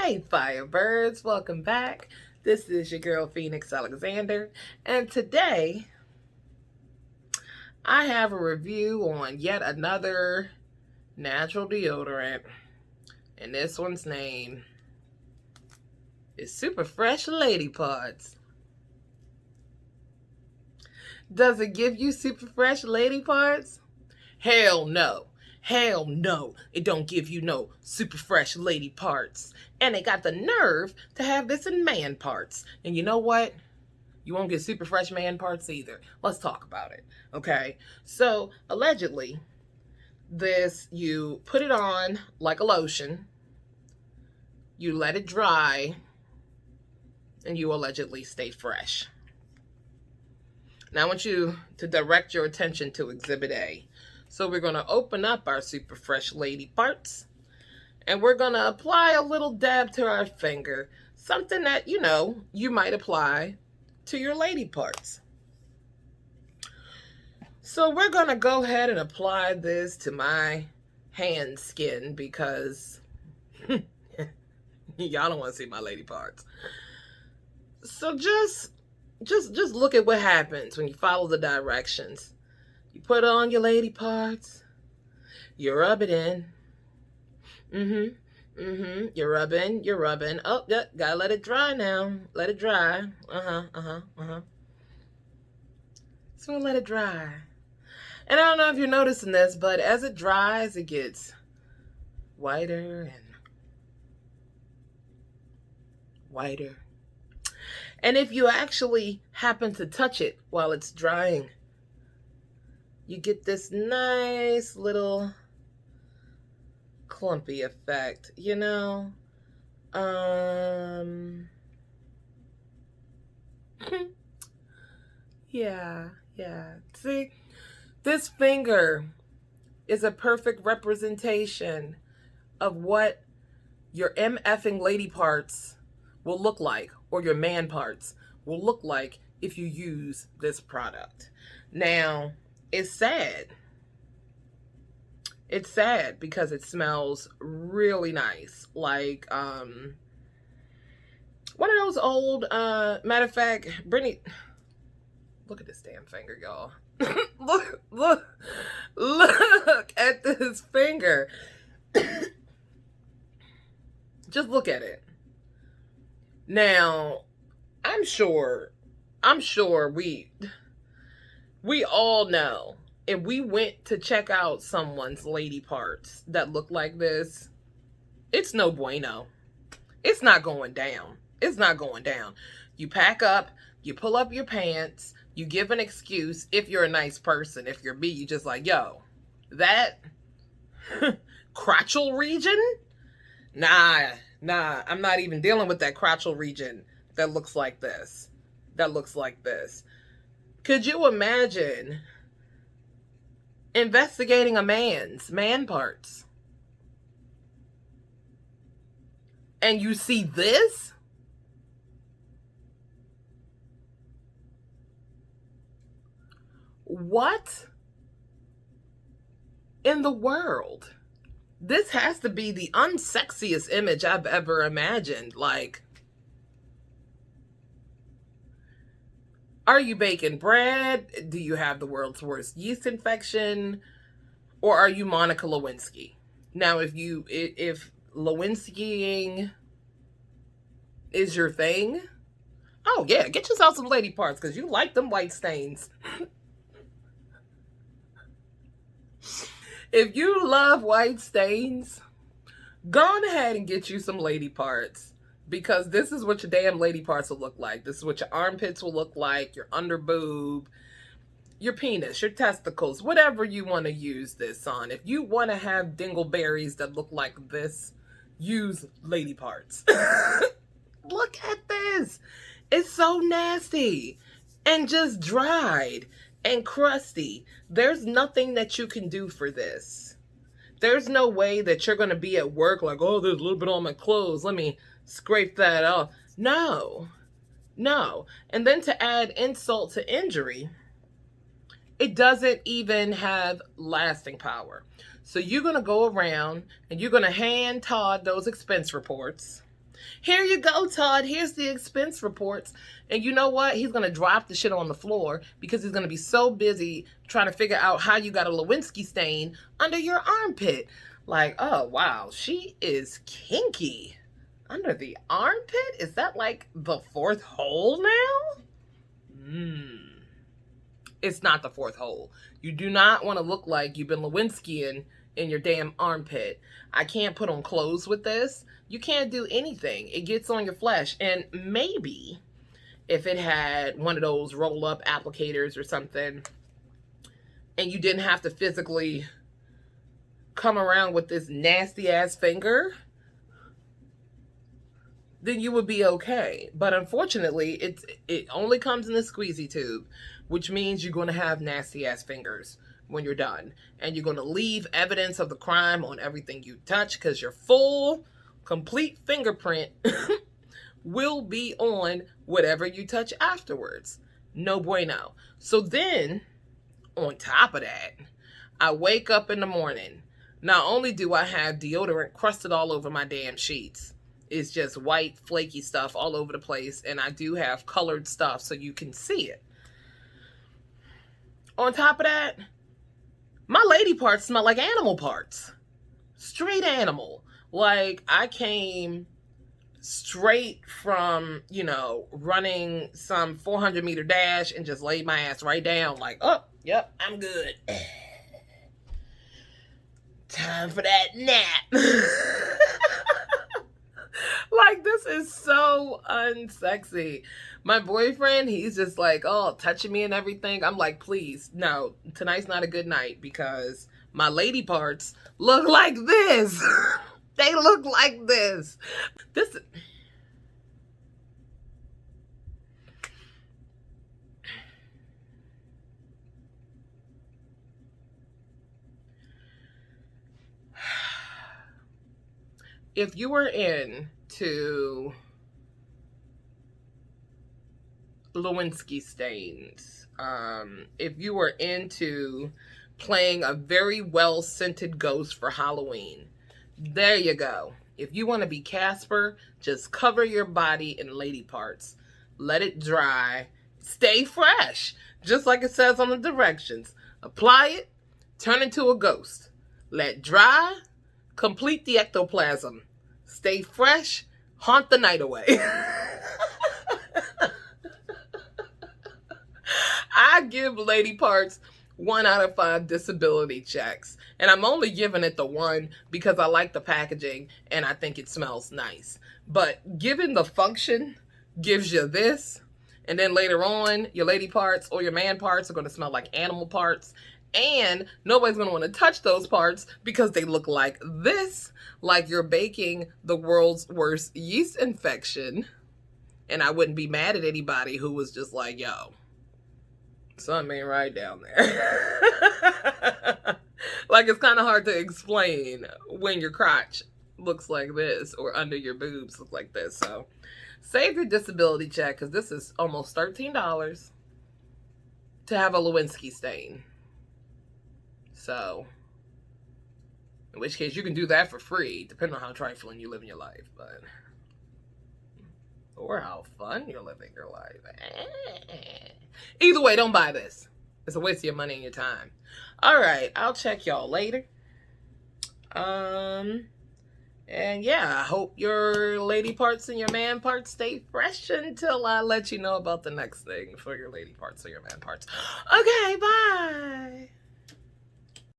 Hey Firebirds, welcome back. This is your girl Phoenix Alexander, and today I have a review on yet another natural deodorant, and this one's name is Super Fresh Lady Parts. Does it give you super fresh lady parts? Hell no. Hell no, it don't give you no super fresh lady parts. And they got the nerve to have this in man parts. And you know what? You won't get super fresh man parts either. Let's talk about it, okay? So, allegedly, you put it on like a lotion, you let it dry, and you allegedly stay fresh. Now I want you to direct your attention to Exhibit A. So we're going to open up our super fresh lady parts, and we're going to apply a little dab to our finger, something that, you might apply to your lady parts. So we're going to go ahead and apply this to my hand skin because y'all don't want to see my lady parts. So just look at what happens when you follow the directions. You put on your lady parts. You rub it in. You're rubbing. Oh, yeah, gotta let it dry now. Let it dry. So let it dry. And I don't know if you're noticing this, but as it dries, it gets whiter and whiter. And if you actually happen to touch it while it's drying, you get this nice little clumpy effect, Yeah. See, this finger is a perfect representation of what your MFing lady parts will look like, or your man parts will look like if you use this product. Now, it's sad. It's sad because it smells really nice. Like one of those old, matter of fact, Brittany, look at this damn finger, y'all. look at this finger. Just look at it. Now, I'm sure we all know if we went to check out someone's lady parts that look like this, it's no bueno. It's not going down. It's not going down. You pack up, you pull up your pants, you give an excuse if you're a nice person. If you're me, you just like, yo, that crotchal region? Nah, I'm not even dealing with that crotchal region that looks like this. Could you imagine investigating a man's man parts and you see this? What in the world? This has to be the unsexiest image I've ever imagined. Like, are you baking bread? Do you have the world's worst yeast infection? Or are you Monica Lewinsky? Now, if Lewinskying is your thing, oh yeah, get yourself some lady parts because you like them white stains. If you love white stains, go on ahead and get you some lady parts, because this is what your damn lady parts will look like. This is what your armpits will look like, your under boob, your penis, your testicles, whatever you want to use this on. If you want to have dingleberries that look like this, use lady parts. Look at this. It's so nasty and just dried and crusty. There's nothing that you can do for this. There's no way that you're going to be at work like, oh, there's a little bit on my clothes, let me scrape that off. No. And then to add insult to injury, it doesn't even have lasting power. So you're going to go around and you're going to hand Todd those expense reports. Here you go, Todd. Here's the expense reports. And you know what? He's going to drop the shit on the floor because he's going to be so busy trying to figure out how you got a Lewinsky stain under your armpit. Like, oh, wow, she is kinky. Under the armpit? Is that like the fourth hole now? It's not the fourth hole. You do not want to look like you've been Lewinskying in your damn armpit. I can't put on clothes with this. You can't do anything. It gets on your flesh. And maybe if it had one of those roll-up applicators or something, and you didn't have to physically come around with this nasty-ass finger, then you would be okay. But unfortunately, it only comes in a squeezy tube, which means you're going to have nasty-ass fingers when you're done. And you're going to leave evidence of the crime on everything you touch because your full, complete fingerprint will be on whatever you touch afterwards. No bueno. So then, on top of that, I wake up in the morning. Not only do I have deodorant crusted all over my damn sheets, it's just white, flaky stuff all over the place, and I do have colored stuff so you can see it. On top of that, my lady parts smell like animal parts. Straight animal. Like, I came straight from, running some 400-meter dash and just laid my ass right down like, oh, yep, I'm good. Time for that nap. Like, this is so unsexy. My boyfriend, he's just like, oh, touching me and everything. I'm like, please, no, tonight's not a good night because my lady parts look like this. They look like this. If you were into Lewinsky stains, if you were into playing a very well-scented ghost for Halloween, there you go. If you want to be Casper, just cover your body in lady parts. Let it dry. Stay fresh, just like it says on the directions. Apply it, turn into a ghost. Let dry, complete the ectoplasm. Stay fresh, haunt the night away. I give lady parts 1 out of 5 disability checks. And I'm only giving it the 1 because I like the packaging and I think it smells nice. But given the function gives you this, and then later on, your lady parts or your man parts are going to smell like animal parts. And nobody's going to want to touch those parts because they look like this, like you're baking the world's worst yeast infection. And I wouldn't be mad at anybody who was just like, yo, something ain't right down there. Like, it's kind of hard to explain when your crotch looks like this or under your boobs look like this. So save your disability check because this is almost $13 to have a Lewinsky stain. So, in which case you can do that for free, depending on how trifling you live in your life, but or how fun you're living your life. Either way, don't buy this. It's a waste of your money and your time. All right, I'll check y'all later. And yeah, I hope your lady parts and your man parts stay fresh until I let you know about the next thing for your lady parts or your man parts. Okay, bye.